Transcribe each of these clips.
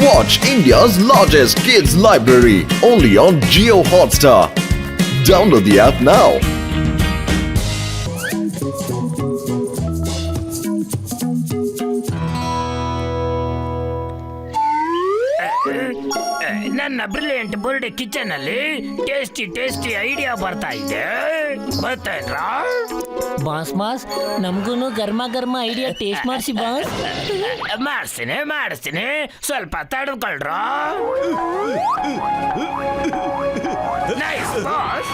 Watch India's largest kids library only on Jio Hotstar. Download the app now. ನನ್ನ brilliant birthday kitchen ಅಲ್ಲಿ tasty idea ಬರ್ತಾ ಇದೆ. ಬರ್ತಾಯಿದ್ರಾ boss ನಮ್ಗೂನು ಗರ್ಮ idea taste ಮಾಡಿಸಿ boss. ಮಾಡಿಸ್ತೀನಿ ಸ್ವಲ್ಪ ತಡ್ಕೊಳ್ರ. Nice boss.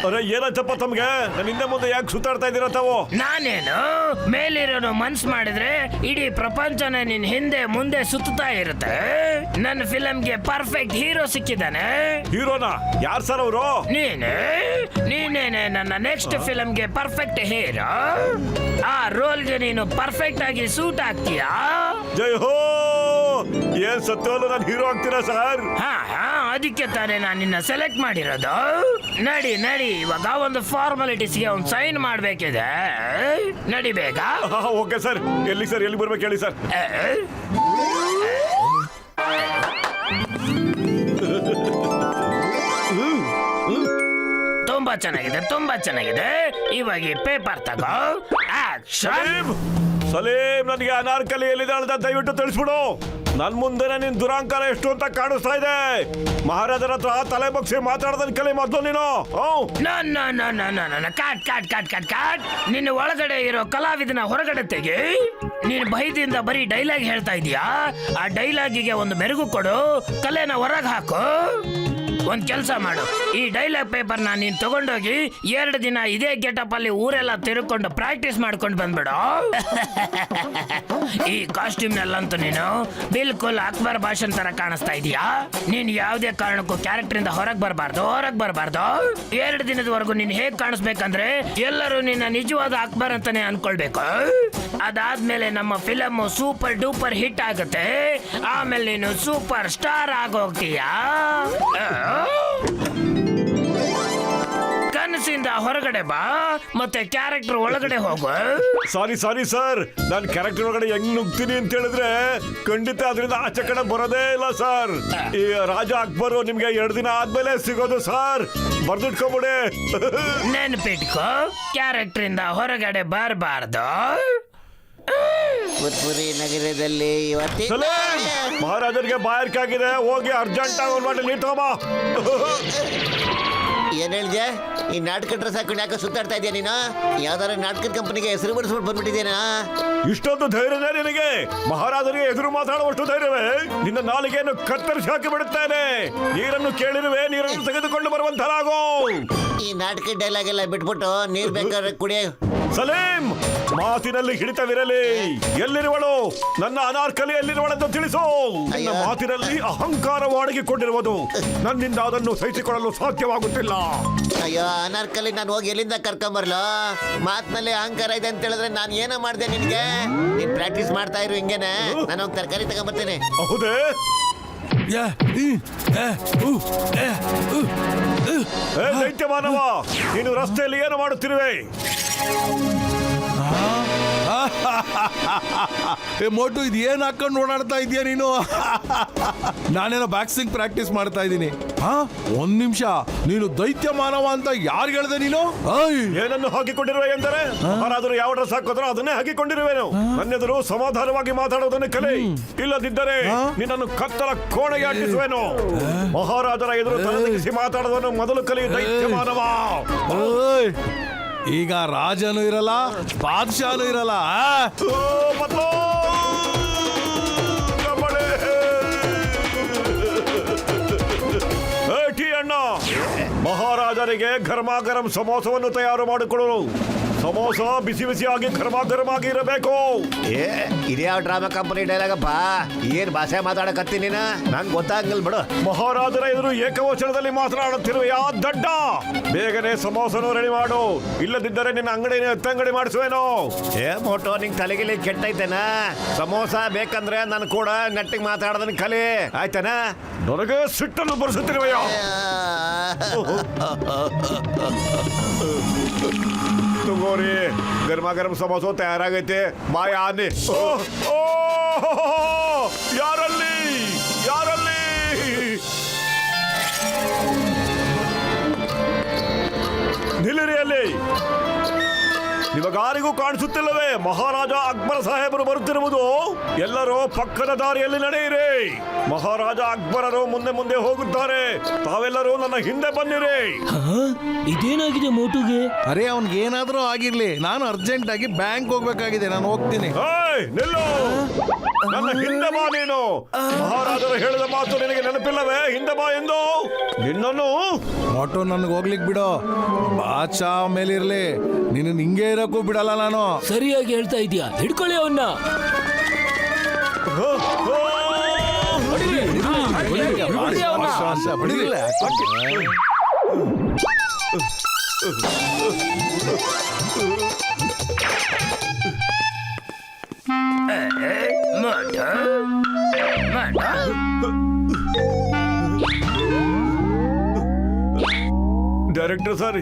ಅರೆ ಏನಾಯ್ತಪ್ಪ ತಮ್ಗೆ? ನನ್ನ ಹಿಂದೆ ಮುಂದೆ ಯಾಕೆ ಸುತ್ತಾಡ್ತಾ ಇದ್ದೀರಾ ತಾವು? ನಾನೇನು ಮೇಲಿರೋನು ಮನ್ಸ್ ಮಾಡಿದ್ರೆ ಇಡೀ ಪ್ರಪಂಚನ ನಿನ್ ಹಿಂದೆ ಮುಂದೆ ಸುತ್ತಾ ಇರುತ್ತೆ. ನನ್ನ ಫಿಲಂಗೆ ಪರ್ಫೆಕ್ಟ್ ಹೀರೋ ಸಿಕ್ಕಿದ್ದಾನೆ. ಹೀರೋನಾ? ಯಾರ್ ಸರ್ ಅವರು? ನೀನೇನೆ ನನ್ನ ನೆಕ್ಸ್ಟ್ ಫಿಲಂಗೆ ಪರ್ಫೆಕ್ಟ್ ಹೀರೋ. ಆ ರೋಲ್ಗೆ ನೀನು ಪರ್ಫೆಕ್ಟ್ ಆಗಿ ಸೂಟ್ ಆಗ್ತೀಯಾ? ಜೈ ಹೋ! ಏನ್ ಸತ್ಯವಲ್ಲ ನಾನು ಹೀರೋ ಆಗ್ತೀರಾ ಸರ್? ಹಾ ಅದಕ್ಕೆ ತಾನೇ ನಾನು ನಿನ್ನ ಸೆಲೆಕ್ಟ್ ಮಾಡಿರೋದು. ನಡಿ ಇವಾಗ ಒಂದು ಫಾರ್ಮಾಲಿಟೀಸ್ಗೆ ಒಂದು ಸೈನ್ ಮಾಡ್ಬೇಕಿದೆ. ನಡಿ ಬೇಗ. Okay sir. ಎಲ್ಲಿ ಸರ್? ಎಲ್ಲಿ ಬರ್ಬೇಕು ಹೇಳಿ ಸರ್? ತುಂಬಾ ಚೆನ್ನಾಗಿದೆ. ಇವಾಗ ಈ ಪೇಪರ್ ತಗೋ. ಆಕ್ಷನ್. ಸಲೀಂ, ನನಗೆ ಅನಾರ್ಕಲಿ ಎಲ್ಲಿದ್ದಾಳೆ ಅಂತ ದಯವಿಟ್ಟು ತಿಳಿಸ್ಬಿಡು. ನನ್ ಮುಂದೆನೆ ನಿನ್ ದುರಾಂಕಾರ ಎಷ್ಟು ಅಂತ ಕಾಣಿಸ್ತಾ ಇದೆ. ಮಹಾರಾಜರ ಹತ್ರ ತಲೆ ಬಗ್ಸಿ ಮಾತಾಡೋದನ್ನ ಕಲಿ ಮೊದಲು ನೀನು. ಕಾಟ್. ನಿನ್ನ ಒಳಗಡೆ ಇರೋ ಕಲಾವಿದನ ಹೊರಗಡೆ ತೆಗಿ. ನೀನು ಭಯದಿಂದ ಬರೀ ಡೈಲಾಗ್ ಹೇಳ್ತಾ ಇದೀಯಾ. ಆ ಡೈಲಾಗಿಗೆ ಒಂದು ಮೆರುಗು ಕೊಡು. ಕಲೆನ ಹೊರಗೆ ಹಾಕು. ಒಂದ್ ಕೆಲಸ ಮಾಡು, ಈ ಡೈಲಾಗ್ ಪೇಪರ್ ನೀನ್ ತಗೊಂಡೋಗಿ 2 ದಿನ ಇದೇ ಗೆಟಪ್ ಅಲ್ಲಿ ಊರೆಲ್ಲ ತಿರುಕೊಂಡು ಪ್ರಾಕ್ಟೀಸ್ ಮಾಡ್ಕೊಂಡು ಬಂದ್ಬಿಡು. ಈ ಕಾಸ್ಟ್ಯೂಮ್ ನಲ್ಲಂತೂ ನೀನು ಬಿಲ್ಕುಲ್ ಅಕ್ಬರ್ ಭಾಷನ್ ತರ ಕಾಣಿಸ್ತಾ ಇದೀಯಾ. ನೀನ್ ಯಾವುದೇ ಕಾರಣಕ್ಕೂ ಕ್ಯಾರೆಕ್ಟರ್ ಇಂದ ಹೊರಗೆ ಬರಬಾರ್ದು. 2 ದಿನದವರೆಗೂ ನೀನ್ ಹೇಗ್ ಕಾಣಿಸ್ಬೇಕಂದ್ರೆ ಎಲ್ಲರೂ ನಿನ್ನ ನಿಜವಾದ ಅಕ್ಬರ್ ಅಂತಾನೆ ಅನ್ಕೊಳ್ಬೇಕು. ಅದಾದ್ಮೇಲೆ ನಮ್ಮ ಫಿಲಮ್ ಸೂಪರ್ ಡೂಪರ್ ಹಿಟ್ ಆಗುತ್ತೆ. ಆಮೇಲೆ ನೀನು ಸೂಪರ್ ಸ್ಟಾರ್ ಆಗೋಗ್ತೀಯಾ. ಕನಸಿಂದ ಹೊರಗಡೆ ಬಾ, ಮತ್ತೆ ಕ್ಯಾರೆಕ್ಟರ್ ಒಳಗಡೆ ಹೋಗು. ಸಾರಿ ಸರ್, ನಾನು ಕ್ಯಾರೆಕ್ಟರ್ ಒಳಗಡೆ ಹೆಂಗ್ ನುಗ್ತೀನಿ ಅಂತ ಹೇಳಿದ್ರೆ ಖಂಡಿತ ಅದರಿಂದ ಆಚೆ ಕಡೆ ಬರೋದೇ ಇಲ್ಲ ಸರ್. ಈ ರಾಜ ಅಕ್ಬರ್ ನಿಮ್ಗೆ 2 ದಿನ ಆದ್ಮೇಲೆ ಸಿಗೋದು ಸರ್. ಬರ್ದಿಟ್ಕೊಬಿಡಿ. ನೆನ್ಪಿಟ್ಕೋ, ಕ್ಯಾರೆಕ್ಟರ್ ಇಂದ ಹೊರಗಡೆ ಬರಬಾರ್ದು. ಪುತ್ಪುರಿ ನಗರದಲ್ಲಿ ಮಹಾರಾಜರಿಗೆ ಬಾಯಾರಿಕೆ ಆಗಿದೆ. ಹೋಗಿ ಅರ್ಜೆಂಟ್ ಆಗಿ ಒಂದು ನೀರು ತಗೋಬಾ. ಏನ್ ಹೇಳಿದ್ಯಾ? ಈ ನಾಟಕ ಡ್ರೆಸ್ ಹಾಕೊಂಡು ಯಾಕೆ ಸುತ್ತಾಡ್ತಾ ಇದೆಯಾ ನೀನು? ಯಾವ್ದಾರ ನಾಟಕದ ಕಂಪನಿಗೆ ಹೆಸರು ಬಡಿಸ್ಬಿಟ್ಟು ಬಂದ್ಬಿಟ್ಟಿದ್ದೇನಾ? ಇಷ್ಟೊಂದು ಧೈರ್ಯನೇ ನಿನಗೆ? ಮಹಾರಾಜರಿಗೆ ಎದುರು ಮಾತಾಡುವಷ್ಟು ಧೈರ್ಯವೇ? ನಿನ್ನ ನಾಲಿಗೆಯನ್ನು ಕತ್ತರಿಸಿ ಹಾಕಿ ಬಿಡುತ್ತೇನೆ. ನೀರನ್ನು ಕೇಳಿರುವೆ, ನೀರನ್ನು ತೆಗೆದುಕೊಂಡು ಬರುವಂತರಾಗೋ. ಈ ನಾಟಕ ಡೈಲಾಗ್ ಎಲ್ಲ ಬಿಟ್ಬಿಟ್ಟು ನೀರ್ ಬೇಕಾದ್ರೆ ಕುಡಿಯ. ಸಲೀಂ, ಮಾತಿನಲ್ಲಿ ಹಿಡಿತವಿರಲಿ. ಎಲ್ಲಿರುವಳು? ನನ್ನ ಅನಾರ್ಕಲಿ ಎಲ್ಲಿರುವಳೆಂದು ತಿಳಿಸು. ನಿನ್ನ ಮಾತಿನಲ್ಲಿ ಅಹಂಕಾರವು ಅಡಗಿಕೊಂಡಿರುವುದು. ನನ್ನಿಂದ ಅದನ್ನು ಸಹಿಸಿಕೊಳ್ಳಲು ಸಾಧ್ಯವಾಗುತ್ತಿಲ್ಲ. ಅಯ್ಯೋ ಅನಾರ್ಕಲಿ, ನಾನು ಹೋಗಿ ಎಲ್ಲಿಂದ ಕರ್ಕೊಂಬರ್ಲು? ಮಾತಿನಲ್ಲಿ ಅಹಂಕಾರ ಇದೆ ಅಂತ ಹೇಳಿದ್ರೆ ನಾನು ಏನೋ ಮಾಡಿದೆ ನಿನಗೆ? ನೀನ್ ಪ್ರಾಕ್ಟೀಸ್ ಮಾಡ್ತಾ ಇರು ಹಿಂಗೇನೆ. ನಾನು ಹೋಗಿ ತರಕಾರಿ ತಗೊಂಬರ್ತೇನೆ. ಹೌದೇ? ದೈತ್ಯ ಮಾನವ, ನೀನು ರಸ್ತೆಯಲ್ಲಿ ಏನು ಮಾಡುತ್ತಿರುವೆ? ಮೋಟು, ಇದು ಏನ್ ಹಾಕೊಂಡು ಓಡಾಡ್ತಾ ಇದೀಯ ನೀನು? ನಾನೇನೋ ಬಾಕ್ಸಿಂಗ್ ಪ್ರಾಕ್ಟೀಸ್ ಮಾಡ್ತಾ ಇದ್ದೀನಿ. ಒಂದ್ ನಿಮಿಷ, ನೀನು ದೈತ್ಯ ಮಾನವ ಅಂತ ಯಾರು ಹೇಳ್ದೆ ನೀನು? ಏನನ್ನು ಹಾಕಿಕೊಂಡಿರುವೆ ಎಂದರೆ ಯಾರಾದರೂ ಯಾವ ಡ್ರೆಸ್ ಹಾಕೋದ್ರೋ ಅದನ್ನೇ ಹಾಕಿಕೊಂಡಿರುವೆನು. ನನ್ನೆದುರು ಸಮಾಧಾನವಾಗಿ ಮಾತಾಡೋದನ್ನು ಕಲೆ, ಇಲ್ಲದಿದ್ದರೆ ನಿನ್ನನ್ನು ಕತ್ತಲ ಕೋಣೆಗೆ ಹಾಕಿಸುವೆನು. ಮಹಾರಾಜರ ಎದುರು ತಲೆದಿಗಿಸಿ ಮಾತಾಡೋದನ್ನು ಮೊದಲು ಕಲಿ ದೈತ್ಯ ಮಾನವ. ಈಗ ರಾಜನು ಇರಲ್ಲ, ಬಾದ್ಶಾನು ಇರಲ್ಲ. ಅಣ್ಣ, ಮಹಾರಾಜರಿಗೆ ಗರಮಾಗರಂ ಸಮೋಸವನ್ನು ತಯಾರು ಮಾಡಿಕೊಡಲು. ಸಮೋಸ ಬಿಸಿ ಬಿಸಿಯಾಗಿ ಗರಮಾಗರಮಾಗಿ ಇರಬೇಕು. ಇದ್ಯಾವ ಡ್ರಾಮಾ ಕಂಪನಿ ಡೈಲಾಗಪ್ಪ? ಏನ್ ಭಾಷೆ ಮಾತಾಡಕತ್ತಿ ನೀನು? ನಂಗೆ ಗೊತ್ತಾಗಲ್ ಬಿಡು. ಮಹಾರಾಜರ ಎದುರು ಏಕವಚನದಲ್ಲಿ ಮಾತನಾಡುತ್ತಿರುವ ಯಾ ದಡ್ಡ, ಬೇಗನೆ ಸಮೋಸನು ರೆಡಿ ಮಾಡು. ಇಲ್ಲದಿದ್ದರೆ ನಿನ್ನ ಅಂಗಡಿನ ಎತ್ತಂಗಡಿ ಮಾಡಿಸುವೇನೋ. ಮೋಟೋ, ನಿಂಗೆ ತಲೆಗಿಲಿ ಕೆಟ್ಟೈತೇನ? ಸಮೋಸ ಬೇಕಂದ್ರೆ ನಾನು ಕೂಡ ನೆಟ್ಟಿಗೆ ಮಾತಾಡೋದನ್ನ ಕಲಿ, ಆಯ್ತಾನ? ನನಗೆ ಸಿಟ್ಟನ್ನು ಬರೆಸುತ್ತಿರುವೆಯೋ? ತಗೋರಿ, ಗರ್ಮ ಗರಂ ಸಮೋಸ ತಯಾರಾಗೈತೆ. ಬಾಯ ಆನೆ. ಯಾರಲ್ಲಿ ನಿಮಗಾರಿಗೂ ಕಾಣಿಸುತ್ತಿಲ್ಲವೇ ಮಹಾರಾಜ ಅಕ್ಬರ ಸಾಹೇಬರು ಬರುತ್ತಿರುವುದು? ಎಲ್ಲರೂ ಪಕ್ಕದ ದಾರಿಯಲ್ಲಿ ನಡೆಯಿರಿ. ಮಹಾರಾಜ ಅಕ್ಬರರು ಮುಂದೆ ಮುಂದೆ ಹೋಗುತ್ತಾರೆ, ತಾವೆಲ್ಲರೂ ನನ್ನ ಹಿಂದೆ ಬನ್ನಿರಿ. ಇದೇನಾಗಿದೆ ಮೋಟುಗೆ? ಅರೆ ಅವ್ನಿಗೆ ಏನಾದ್ರೂ ಆಗಿರ್ಲಿ, ನಾನು ಅರ್ಜೆಂಟ್ ಆಗಿ ಬ್ಯಾಂಕ್ ಹೋಗ್ಬೇಕಾಗಿದೆ, ನಾನು ಹೋಗ್ತೀನಿ. ಏಯ್, ನಿಲ್ಲು! ನನ್ನ ಹಿಂದೆ ಬಾ ನೀನು. ಮಹಾರಾಜರು ಹೇಳಿದ ಮಾತು ನಿನಗೆ ನೆನಪಿಲ್ಲವೇ? ಹಿಂದೆ ಬಾ ಎಂದು. ನಿನ್ನನ್ನು ಮೋಟು ನನಗೆ ಹೋಗ್ಲಿಕ್ಕೆ ಬಿಡು, ಬಾಚಾ ಮೇಲಿರ್ಲಿ, ನಿನ್ನ ಹಿಂಗೆ ಇರಕ್ಕೂ ಬಿಡಲ್ಲ ನಾನು. ಸರಿಯಾಗಿ ಹೇಳ್ತಾ ಇದೀಯಾ, ಹಿಡ್ಕೊಳ್ಳಿ ಅವನ್ನ. ಮೋಟು ಮೋಟು ಡೈರೆಕ್ಟರ್ ಸರ್,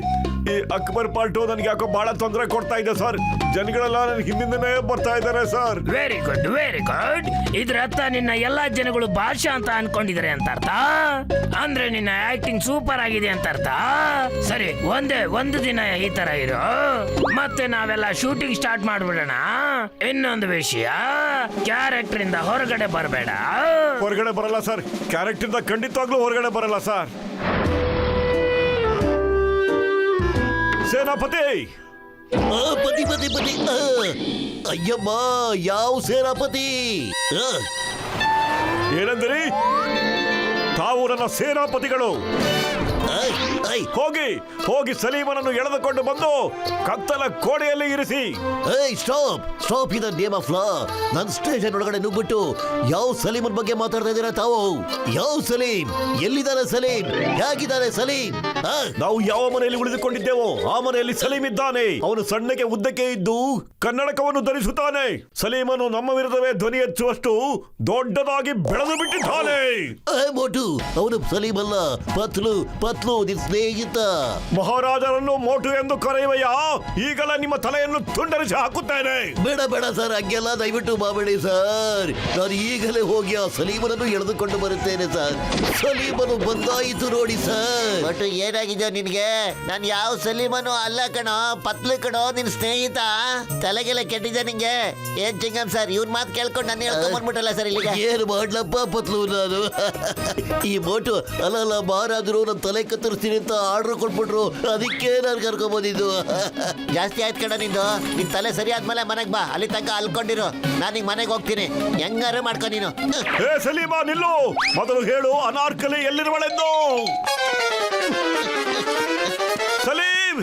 ಈ ಅಕ್ಬರ್ ಪಾಲ್ಟು ನನಗೆ ಯಾಕೋ ಬಹಳ ತೊಂದರೆ ಕೊಡ್ತಾ ಇದೆ ಸರ್. ಜನಗಳೆಲ್ಲ ನನ್ನ ಹಿಂದಿಂದನೇ ಬರ್ತಾ ಇದ್ದಾರೆ sir. Very good very good. ಇದ್ರ ಅರ್ಥ ನಿನ್ನ ಎಲ್ಲಾ ಜನಗಳು ಭಾಷಾ ಅಂತ ಅನ್ಕೊಂಡಿದ್ದಾರೆ ಅಂತ ಅರ್ಥ. ಅಂದ್ರೆ ನಿನ್ನ ಆಕ್ಟಿಂಗ್ ಸೂಪರ್ ಆಗಿದೆ ಅಂತ ಅರ್ಥ. ಸರಿ, ಒಂದು ದಿನ ಈ ತರ ಇರು, ಮತ್ತೆ ನಾವೆಲ್ಲ ಶೂಟಿಂಗ್ ಸ್ಟಾರ್ಟ್ ಮಾಡ್ಬಿಡೋಣ. ಇನ್ನೊಂದು ವಿಷಯ, ಕ್ಯಾರೆಕ್ಟರ್ ಇಂದ ಹೊರಗಡೆ ಬರಬೇಡ. ಹೊರಗಡೆ ಬರಲ್ಲ ಸರ್, ಕ್ಯಾರೆಕ್ಟರ್ ಇಂದ ಖಂಡಿತವಾಗ್ಲೂ ಹೊರಗಡೆ ಬರಲ್ಲ ಸರ್. ಸೇನಾಪತಿ, ಪತಿ ಪತಿ ಪತಿ ಅಯ್ಯಮ್ಮ, ಯಾವ ಸೇನಾಪತಿ? ಏನಂದ್ರಿ? ತಾವು ನನ್ನ ಸೇನಾಪತಿಗಳು. ಹೋಗಿ ಹೋಗಿ ಸಲೀಮನನ್ನು ಎಳೆದುಕೊಂಡು ಬಂದು ಕತ್ತಲ ಕೋಣೆಯಲ್ಲಿ ಇರಿಸಿ. Stop in the name of law. ನನ್ನ ಸ್ಟೇಷನ್ ಒಳಗಡೆ ನುಗ್ಬಿಟ್ಟು ಯಾವ ಸಲೀಮನ್ ಬಗ್ಗೆ ಮಾತಾಡ್ತಾ ಇದ್ದೀರಾ ತಾವು? ಯಾವ ಸಲೀಂ? ಎಲ್ಲಿದ್ದಾನೆ ಸಲೀಂ? ಹೇಗಿದ್ದಾನೆ ಸಲೀಂ? ನಾವು ಯಾವ ಮನೆಯಲ್ಲಿ ಉಳಿದುಕೊಂಡಿದ್ದೇವೋ ಆ ಮನೆಯಲ್ಲಿ ಸಲೀಂ ಇದ್ದಾನೆ. ಅವನು ಸಣ್ಣಗೆ ಉದ್ದಕ್ಕೆ ಇದ್ದು ಕನ್ನಡಕವನ್ನು ಧರಿಸುತ್ತಾನೆ. ಸಲೀಮನು ನಮ್ಮ ವಿರುದ್ಧವೇ ಧ್ವನಿ ಎಚ್ಚುವಷ್ಟು ದೊಡ್ಡದಾಗಿ ಬೆಳೆದು ಬಿಟ್ಟಿದ್ದಾನೆ. ಮೋಟು, ಅವನು ಸಲೀಂ ಅಲ್ಲ, ಪತ್ಲು ಪತ್ಲು, ನಿನ್ ಸ್ನೇಹಿತ. ಮಹಾರಾಜರನ್ನು ಮೋಟು ಎಂದು ಕರೆಯುವೆಯಾ? ಈಗಲೇ ನಿಮ್ಮ ತಲೆಯನ್ನು ತುಂಡರಿಸಿ ಹಾಕುತ್ತೇನೆ. ಬೇಡ ಬೇಡ ಸರ್, ಹಂಗೆಲ್ಲ ದಯವಿಟ್ಟು ಮಾಡಬೇಡಿ ಸರ್. ನಾನು ಈಗಲೇ ಹೋಗಿ ಆ ಸಲೀಮನನ್ನು ಎಳೆದುಕೊಂಡು ಬರುತ್ತೇನೆ ಸರ್. ಸಲೀಮನು ಬಂದಾಯಿತು ನೋಡಿ ಸರ್. ಬಟ್ ಏನಾಗಿದೆ ನಿನ್ಗೆ? ನಾನು ಯಾವ ಸಲೀಮನು ಅಲ್ಲ ಕಣೋ, ಪತ್ಲು ಕಣೋ, ನಿನ್ ಸ್ನೇಹಿತ. ತಲೆಗೆಲ್ಲ ಕೆಟ್ಟಿದೆ ನಿಂಗೆ. ಏನ್ ಚಿಂಗಮ್ ಸರ್, ಇವ್ನ ಮಾತು ಕೇಳ್ಕೊಂಡು ನಾನು ಹೇಳ್ಕೊಂಡ್ ಬಂದ್ಬಿಟ್ಟಲ್ಲ ಸರ್ ಇಲ್ಲಿಗೆ. ಏನು ಮಾಡ್ಲಪ್ಪ ಪತ್ಲು ನಾನು. ಈ ಮೋಟು ಅಲ್ಲ ಮಹಾರಾಜರು ನನ್ನ ತಲೆ ಕತ್ತರಿಸ್ತೀನಿ ಅಂತ ಆರ್ಡರ್ ಕೊಟ್ಬಿಟ್ರು, ಅದಕ್ಕೆ ನಾನು ಕರ್ಕೊಂಡ್ ಬಂದಿದ್ದು. ಜಾಸ್ತಿ ಆಯ್ತು ಕಣ ನಿಂದು. ನಿನ್ ತಲೆ ಸರಿ ಆದ್ಮೇಲೆ ಮನೆಗ್ ಬಾ, ಅಲ್ಲಿ ತನಕ ಅಲ್ಕೊಂಡಿರು. ನಾನೀಗ ಮನೆಗೆ ಹೋಗ್ತೀನಿ, ಹೆಂಗಾರು ಮಾಡ್ಕೊ ನೀನು. ಏ ಸಲೀಮಾ, ನಿಲ್ಲು. ಮೊದಲು ಹೇಳು, ಅನಾರ್ಕಲಿ ಎಲ್ಲಿರುವಳೆಂದು. ಸಲೀಂ,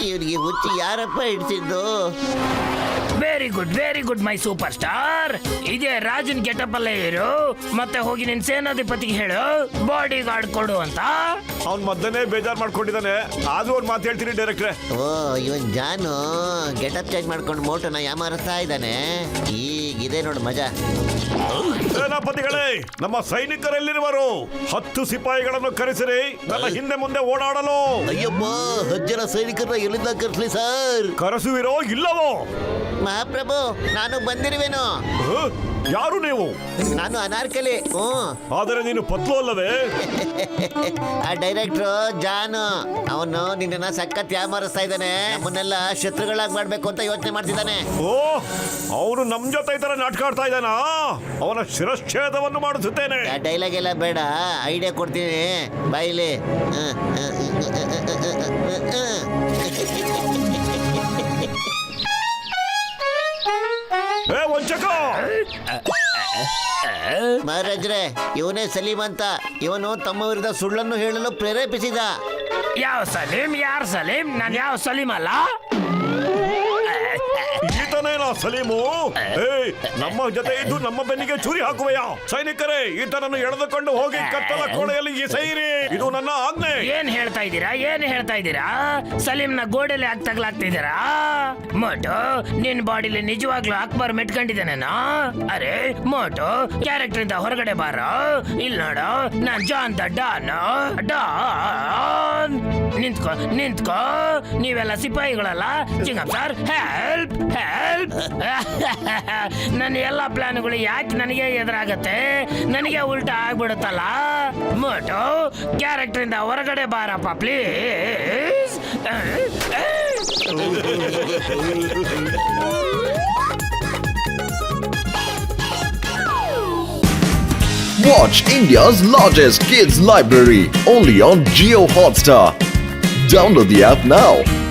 ಇವನಿಗೆ ಹುಚ್ಚಿ ಯಾರಪ್ಪ ಹಿಡ್ಸಿದ್ದು? Very good my super star. ಇದೇ ರಾಜನ್ ಗೆಟಪ್ ಅಲ್ಲೇ ಇರು, ಮತ್ತೆ ಹೋಗಿ ನಿನ್ ಸೇನಾಧಿಪತಿಗೆ ಹೇಳು ಬಾಡಿ ಗಾರ್ಡ್ ಕೊಡು ಅಂತ. ಅವ್ನ್ ಮದ್ದನೇ ಬೇಜಾರ್ ಮಾಡ್ಕೊಂಡಿದ್ದಾನೆ. ಆದ್ರೂ ಒಂದ್ ಮಾತು ಹೇಳ್ತೀನಿ ಡೈರೆಕ್ಟ್ರೆ. ಓ, ಇವನ್ ಜಾನು ಗೆಟಪ್ ಚೇಂಜ್ ಮಾಡ್ಕೊಂಡು ಮೋಟೋನ ಯಾಮಾರಿಸ್ತಾ ಇದ್ದಾನೆ. ಈಗಿದೆ ನೋಡು ಮಜಾ. ಸೇನಾಪತಿಗಳೇ, ನಮ್ಮ ಸೈನಿಕರೆಲ್ಲಿರುವರು? 10 ಸಿಪಾಯಿಗಳನ್ನು ಕರೆಸಿರಿ, ನನ್ನ ಹಿಂದೆ ಮುಂದೆ ಓಡಾಡಲು. ಅಯ್ಯಮ್ಮ, 10 ಜನ ಸೈನಿಕರನ್ನ ಎಲ್ಲಿಂದ ಕರ್ಸ್ಲಿ ಸರ್? ಕರೆಸುವಿರೋ ಇಲ್ಲವೋ? ಮಹಾಪ್ರಭು, ನಾನು ಬಂದಿರುವೆನು. ಯಾರು ನೀವು? ನಾನು ಅನಾರ್ಕಲಿ. ಆದರೆ ನೀನು ಪತ್ಲು ಅಲ್ಲವೇ? ಆ ಡೈರೆಕ್ಟ್ರು ಜಾನು, ಅವನು ನಿನ್ನ ಸಖತ್ ಯಾಮಾರಿಸ್ತಾ ಇದ್ದಾನೆ. ನಮ್ಮನ್ನೆಲ್ಲ ಶತ್ರುಗಳಾಗಿ ಮಾಡ್ಬೇಕು ಅಂತ ಯೋಚನೆ ಮಾಡ್ತಿದ್ದಾನೆ. ಓ, ಅವನು ನಮ್ ಜೊತೆ ಈ ತರ ನಾಟಕ ಆಡ್ತಾ ಇದ್ದಾನಾ? ಅವನ ಶಿರಚ್ಛೇದವನ್ನು ಮಾಡಿಸುತ್ತೇನೆ. ಆ ಡೈಲಾಗ್ ಎಲ್ಲ ಬೇಡ, ಐಡಿಯಾ ಕೊಡ್ತೀನಿ ಬಾಯಿಲಿ. ಏ ವಂಚಕ! ಮಹಾರಾಜ್ರೆ, ಇವನೇ ಸಲೀಂ ಅಂತ. ಇವನು ತಮ್ಮ ವಿರುದ್ಧ ಸುಳ್ಳನ್ನು ಹೇಳಲು ಪ್ರೇರೇಪಿಸಿದ. ಯಾವ ಸಲೀಂ? ಯಾರು ಸಲೀಂ? ನಾನು ಯಾವ ಸಲೀಂ ಅಲ್ಲ. ಈತನೇನಾ ಸಲೀಮು? ಏಯ್, ನಮ್ಮ ಜೊತೆ ಇದ್ದು ನಮ್ಮ ಬೆನ್ನಿಗೆ ಚೂರಿ ಹಾಕುವೆಯಾ? ಸೈನಿಕರೇ, ಈತನನ್ನು ಎಳೆದುಕೊಂಡು ಹೋಗಿ ಕತ್ತಲ ಕೋಣೆಯಲ್ಲಿ ಎಸೆಯಿರಿ. ಇದು ನನ್ನ ಆಜ್ಞೆ. ಏನ್ ಹೇಳ್ತಾ ಇದ್ದೀರಾ? ಸಲೀಂನ ಗೋಡೆಯಲ್ಲಿ ತಗ್ಲಾಗ್ತಿದ್ದೀರಾ? ಮೋಟು, ನಿನ್ ಬಾಡಿಲಿ ನಿಜವಾಗ್ಲೂ ಅಕ್ಬರ್ ಮೆಟ್ಕೊಂಡಿದ್ದೇನೇನೋ? ಅರೆ ಮೋಟು, ಕ್ಯಾರೆಕ್ಟರ್ ಇಂದ ಹೊರಗಡೆ ಬಾರೋ. ಇಲ್ಲಿ ನೋಡು, ನಾನ್ ಜಾನ್ ದ ಡಾನ್. ನಿಂತ್ಕೋ. ನೀವೆಲ್ಲ ಸಿಪಾಯಿಗಳಲ್ಲ. ಚಿಂಗಮ್ ಸರ್, ಹೆಲ್ಪ್. ನನ್ನ ಎಲ್ಲ ಪ್ಲಾನ್ಗಳು ಯಾಕೆ ನನಗೆ ಎದುರಾಗತ್ತೆ? ನನಗೆ ಉಲ್ಟಾ ಆಗ್ಬಿಡುತ್ತಲ್ಲ. ಮೋಟು, ಕ್ಯಾರೆಕ್ಟರ್ ಇಂದ ಹೊರಗಡೆ ಬಾರಪ್ಪ please. Watch India's largest kids library only on Geo Hotstar. Download the app now.